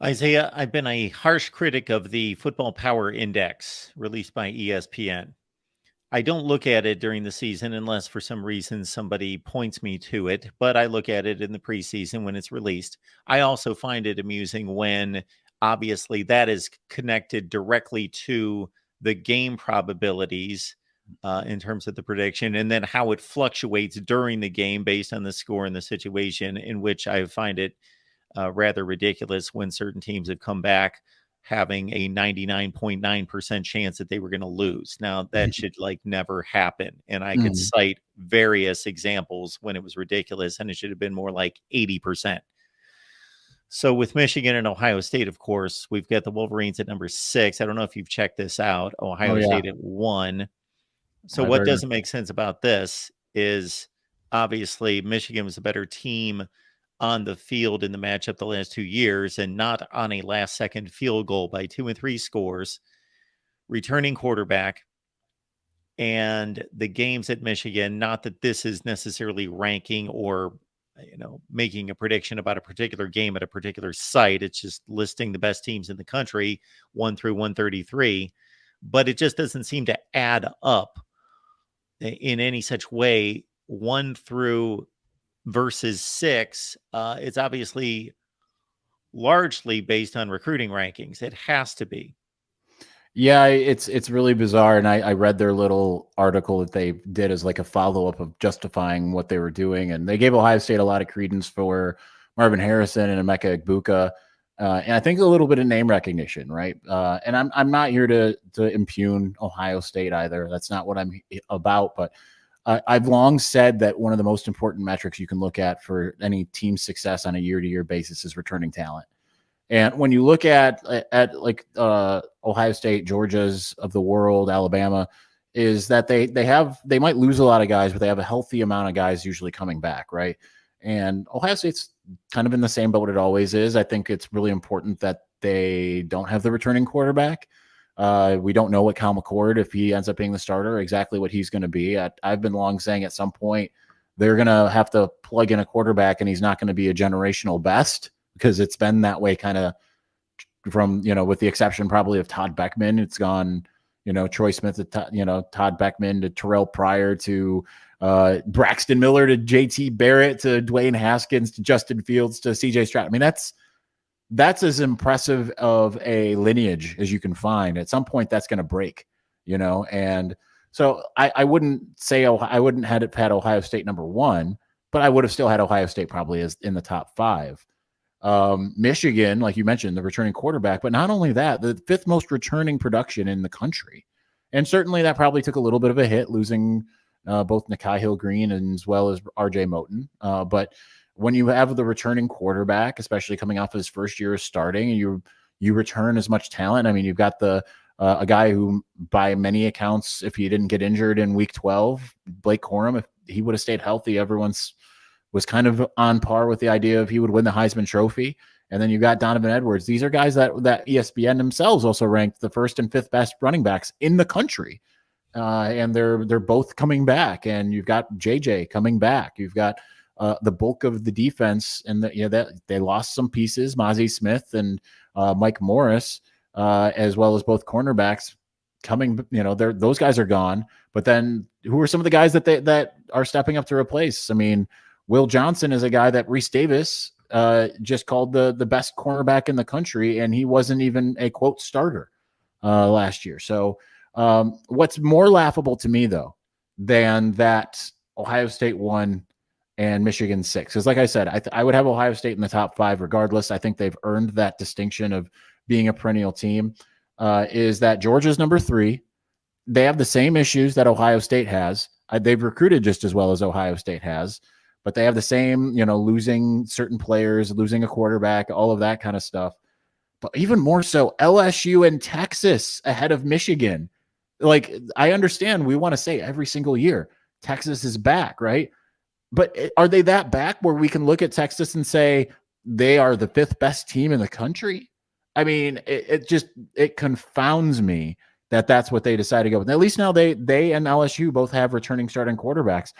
Isaiah, I've been a harsh critic of the Football Power Index released by ESPN. I don't look at it during the season unless for some reason somebody points me to it, but I look at it in the preseason when it's released. I also find it amusing when obviously that is connected directly to the game probabilities in terms of the prediction, and then how it fluctuates during the game based on the score and the situation, in which I find it rather ridiculous when certain teams have come back having a 99.9% chance that they were going to lose. Now, that should never happen. And I could cite various examples when it was ridiculous, and it should have been more like 80%. So with Michigan and Ohio State, of course, we've got the Wolverines at number 6. I don't know if you've checked this out. Ohio State at 1. So what doesn't make sense about this is obviously Michigan was a better team on the field in the matchup the last 2 years, and not on a last-second field goal by 2 and 3 scores, returning quarterback, and the games at Michigan. Not that this is necessarily ranking or making a prediction about a particular game at a particular site. It's just listing the best teams in the country, 1 through 133, but it just doesn't seem to add up in any such way. 1 through versus 6, it's obviously largely based on recruiting rankings. It has to be. Yeah, it's really bizarre. And I read their little article that they did as like a follow-up of justifying what they were doing. And they gave Ohio State a lot of credence for Marvin Harrison and Emeka Egbuka. And I think a little bit of name recognition, right? And I'm not here to impugn Ohio State either. That's not what I'm about. But I've long said that one of the most important metrics you can look at for any team success on a year-to-year basis is returning talent. And when you look at like Ohio State, Georgia's of the world, Alabama, is that they might lose a lot of guys, but they have a healthy amount of guys usually coming back, right? And Ohio State's kind of in the same boat it always is. I think it's really important that they don't have the returning quarterback. We don't know what Kyle McCord, if he ends up being the starter, exactly what he's going to be. I've been long saying at some point they're going to have to plug in a quarterback, and he's not going to be a generational best, because it's been that way kind of from, with the exception probably of Todd Beckman. It's gone, Troy Smith to, Todd Beckman to Terrell Pryor to Braxton Miller to JT Barrett to Dwayne Haskins to Justin Fields to CJ Stroud. I mean, that's as impressive of a lineage as you can find. At some point that's going to break, and so I wouldn't say, I wouldn't have had Ohio State number 1, but I would have still had Ohio State probably as in the top 5. Michigan, like you mentioned, the returning quarterback, but not only that, the 5th most returning production in the country. And certainly that probably took a little bit of a hit, losing both Nakai Hill-Green and as well as RJ Moten. But when you have the returning quarterback, especially coming off of his first year of starting, and you return as much talent. I mean, you've got a guy who, by many accounts, if he didn't get injured in week 12, Blake Corum, if he would have stayed healthy, everyone's was kind of on par with the idea of he would win the Heisman Trophy. And then you got Donovan Edwards. These are guys that ESPN themselves also ranked the 1st and 5th best running backs in the country. And they're both coming back. And you've got JJ coming back. You've got the bulk of the defense, and that they lost some pieces, Mozzie Smith and Mike Morris, as well as both cornerbacks coming. Those guys are gone. But then who are some of the guys that are stepping up to replace? I mean, Will Johnson is a guy that Reese Davis just called the best cornerback in the country, and he wasn't even a quote starter last year. So what's more laughable to me, though, than that Ohio State 1 and Michigan 6? Because like I said, I would have Ohio State in the top 5 regardless. I think they've earned that distinction of being a perennial team. Is that Georgia's number 3. They have the same issues that Ohio State has. They've recruited just as well as Ohio State has. But they have the same, losing certain players, losing a quarterback, all of that kind of stuff. But even more so, LSU and Texas ahead of Michigan. Like, I understand we want to say every single year, Texas is back, right? But are they that back where we can look at Texas and say they are the 5th best team in the country? I mean, it confounds me that that's what they decided to go with. At least now they and LSU both have returning starting quarterbacks.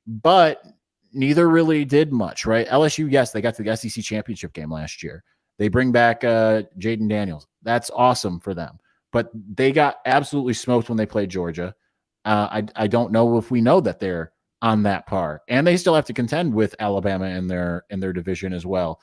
But neither really did much, right? LSU, yes, they got to the SEC championship game last year. They bring back Jaden Daniels. That's awesome for them. But they got absolutely smoked when they played Georgia. I don't know if we know that they're on that par, and they still have to contend with Alabama in their division as well,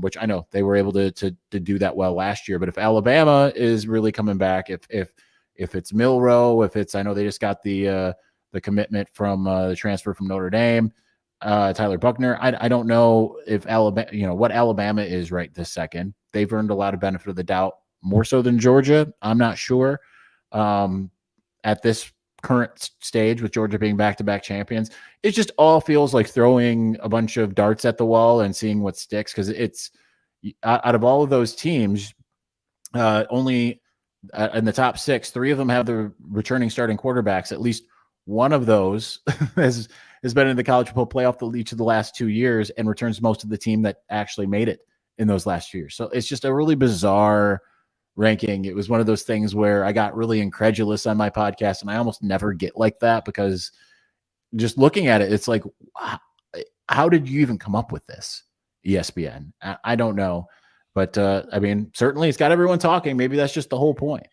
which I know they were able to do that well last year. But if Alabama is really coming back, if it's Milroe, if it's, I know they just got the commitment from the transfer from Notre Dame, Tyler Buckner. I don't know if Alabama, what Alabama is right this second. They've earned a lot of benefit of the doubt, more so than Georgia. I'm not sure. At this current stage, with Georgia being back-to-back champions, it just all feels like throwing a bunch of darts at the wall and seeing what sticks. Because it's, out of all of those teams, only in the top 6, 3 of them have the returning starting quarterbacks. At least one of those has been in the college football playoff each of the last 2 years and returns most of the team that actually made it in those last 2 years. So it's just a really bizarre ranking. It was one of those things where I got really incredulous on my podcast, and I almost never get like that, because just looking at it, it's like, how did you even come up with this, ESPN? I don't know. But I mean, certainly it's got everyone talking. Maybe that's just the whole point.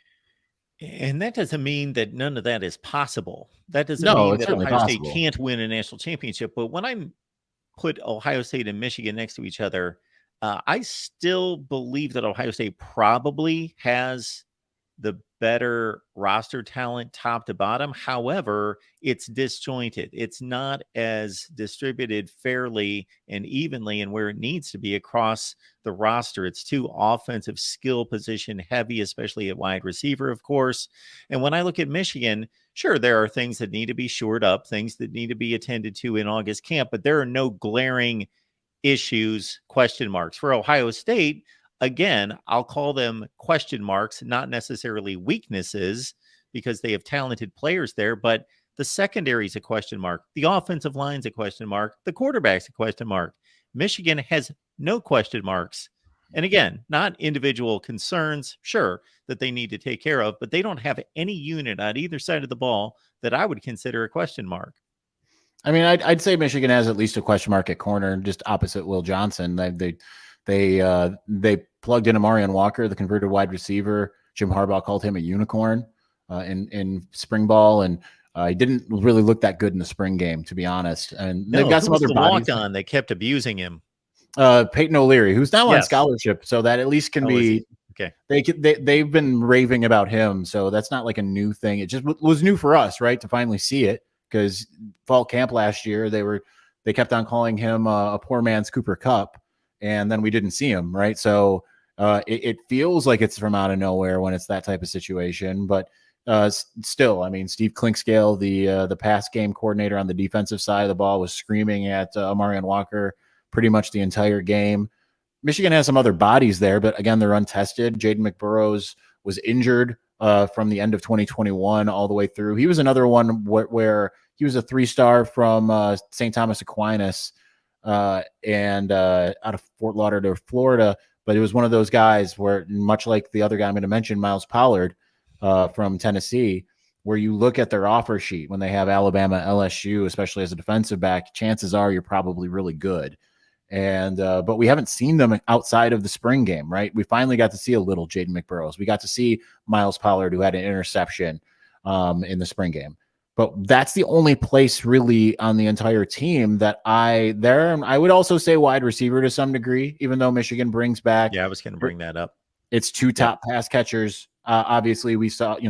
And that doesn't mean that none of that is possible. That doesn't No, mean it's that certainly Ohio possible. State can't win a national championship. But when I put Ohio State and Michigan next to each other, I still believe that Ohio State probably has the better roster talent top to bottom. However, it's disjointed. It's not as distributed fairly and evenly and where it needs to be across the roster. It's too offensive skill position heavy, especially at wide receiver, of course. And when I look at Michigan, sure, there are things that need to be shored up, things that need to be attended to in August camp, but there are no glaring issues, question marks. For Ohio State, again, I'll call them question marks, not necessarily weaknesses, because they have talented players there, but the secondary is a question mark. The offensive line's a question mark. The quarterback's a question mark. Michigan has no question marks. And again, not individual concerns, sure, that they need to take care of, but they don't have any unit on either side of the ball that I would consider a question mark. I mean, I'd say Michigan has at least a question mark at corner, just opposite Will Johnson. They plugged in Amarian Walker, the converted wide receiver. Jim Harbaugh called him a unicorn in spring ball, and he didn't really look that good in the spring game, to be honest. And they've got some other bodies. Walk-on that kept abusing him. Peyton O'Leary, who's now on scholarship, so that at least can be okay. They've been raving about him, so that's not like a new thing. It just was new for us, right, to finally see it, because fall camp last year they kept on calling him a poor man's Cooper Kupp, and then we didn't see him, right? So it feels like it's from out of nowhere when it's that type of situation, but still, I mean, Steve Klinkscale, the pass game coordinator on the defensive side of the ball, was screaming at Amarian Walker pretty much the entire game. Michigan has some other bodies there, but again, they're untested. Jaden McBurrows was injured from the end of 2021 all the way through. He was another one where he was a 3-star from St. Thomas Aquinas and out of Fort Lauderdale, Florida. But it was one of those guys where, much like the other guy I'm going to mention, Miles Pollard from Tennessee, where you look at their offer sheet when they have Alabama, LSU, especially as a defensive back, chances are you're probably really good. And but we haven't seen them outside of the spring game, right? We finally got to see a little Jaden McBurrows. We got to see Miles Pollard, who had an interception in the spring game. But that's the only place really on the entire team that I would also say wide receiver to some degree, even though Michigan brings back. Yeah, I was going to bring that up. It's 2 top pass catchers. Obviously, we saw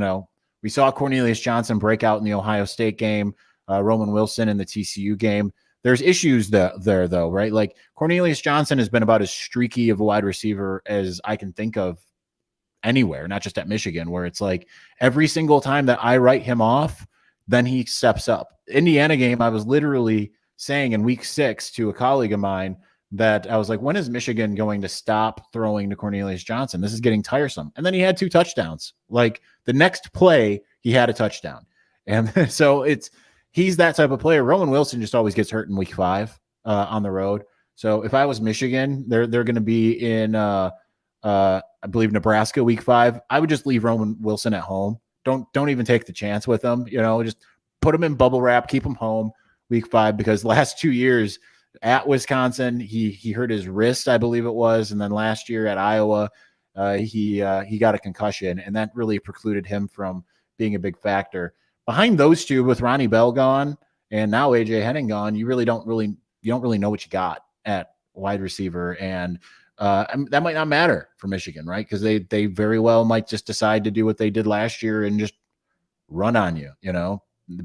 Cornelius Johnson break out in the Ohio State game, Roman Wilson in the TCU game. There's issues there though, right? Like Cornelius Johnson has been about as streaky of a wide receiver as I can think of anywhere, not just at Michigan, where it's like every single time that I write him off, then he steps up. Indiana game, I was literally saying in week 6 to a colleague of mine that I was like, when is Michigan going to stop throwing to Cornelius Johnson? This is getting tiresome. And then he had 2 touchdowns. Like the next play, he had a touchdown. And so he's that type of player. Roman Wilson just always gets hurt in week 5 on the road. So if I was Michigan, they're going to be in, I believe, Nebraska week 5. I would just leave Roman Wilson at home. Don't even take the chance with him. Just put him in bubble wrap, keep him home week 5, because the last 2 years, at Wisconsin, he hurt his wrist, I believe it was, and then last year at Iowa, he got a concussion, and that really precluded him from being a big factor. Behind those two, with Ronnie Bell gone and now AJ Henning gone, you don't really know what you got at wide receiver, and that might not matter for Michigan, right? Because they very well might just decide to do what they did last year and just run on you.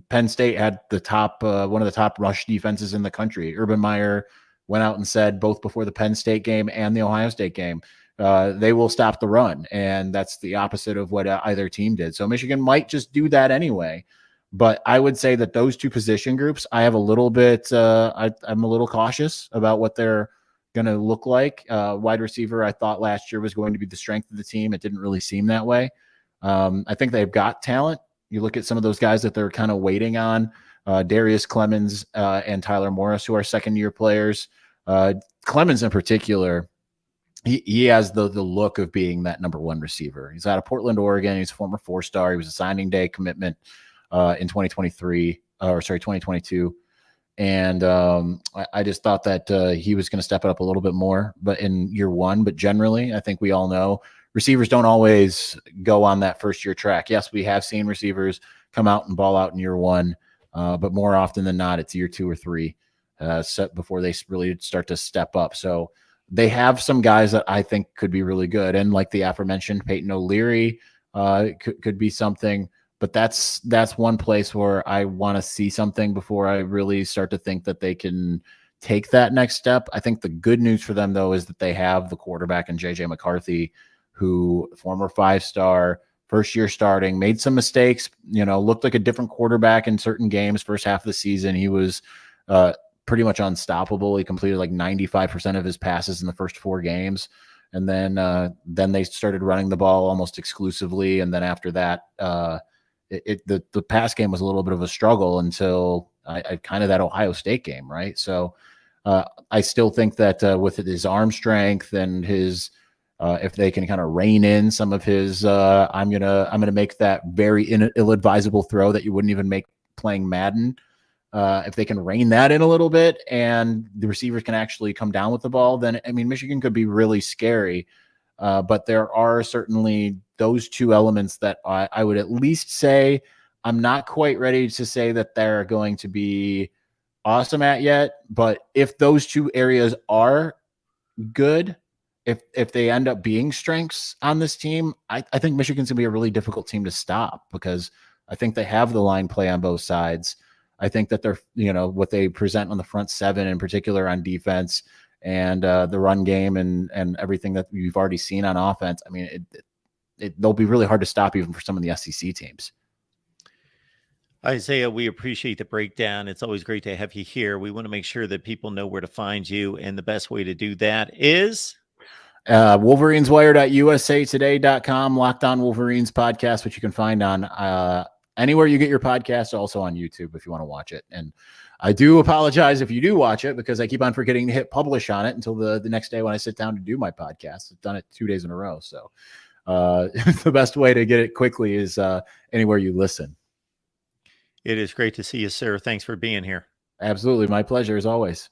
Penn State had the top one of the top rush defenses in the country. Urban Meyer went out and said both before the Penn State game and the Ohio State game, they will stop the run, and that's the opposite of what either team did. So Michigan might just do that anyway. But I would say that those two position groups, I have a little bit, I'm a little cautious about what they're going to look like. Wide receiver, I thought last year was going to be the strength of the team. It didn't really seem that way. I think they've got talent. You look at some of those guys that they're kind of waiting on, Darius Clemens and Tyler Morris, who are second-year players. Clemens in particular, he has the look of being that number one receiver. He's out of Portland, Oregon. He's a former four-star. He was a signing day commitment in 2022. And I just thought that he was going to step it up a little bit more, but in year one. But generally, I think we all know receivers don't always go on that first year track. Yes, we have seen receivers come out and ball out in year one, but more often than not, it's year 2 or 3 before they really start to step up. So they have some guys that I think could be really good. And like the aforementioned Peyton O'Leary could be something. But that's one place where I want to see something before I really start to think that they can take that next step. I think the good news for them, though, is that they have the quarterback in J.J. McCarthy, who former 5-star, first year starting, made some mistakes, looked like a different quarterback in certain games. First half of the season, he was pretty much unstoppable. He completed like 95% of his passes in the first 4 games. And then they started running the ball almost exclusively. And then after that, the pass game was a little bit of a struggle until I kind of that Ohio State game, right? So I still think that with his arm strength and his if they can kind of rein in some of his I'm gonna make that very ill-advisable throw that you wouldn't even make playing Madden. If they can rein that in a little bit and the receivers can actually come down with the ball, then Michigan could be really scary. But there are certainly those two elements that I would at least say I'm not quite ready to say that they're going to be awesome at yet. But if those two areas are good, if they end up being strengths on this team, I think Michigan's going to be a really difficult team to stop, because I think they have the line play on both sides. I think that they're, what they present on the front seven, in particular on defense, and the run game and everything that you've already seen on offense. They'll be really hard to stop even for some of the SEC teams. Isaiah, we appreciate the breakdown. It's always great to have you here. We want to make sure that people know where to find you, and the best way to do that is WolverinesWire.usatoday.com, Locked On Wolverines podcast, which you can find on anywhere you get your podcast, also on YouTube if you want to watch it. And I do apologize if you do watch it, because I keep on forgetting to hit publish on it until the next day when I sit down to do my podcast. I've done it 2 days in a row. So the best way to get it quickly is anywhere you listen. It is great to see you, sir. Thanks for being here. Absolutely. My pleasure, as always.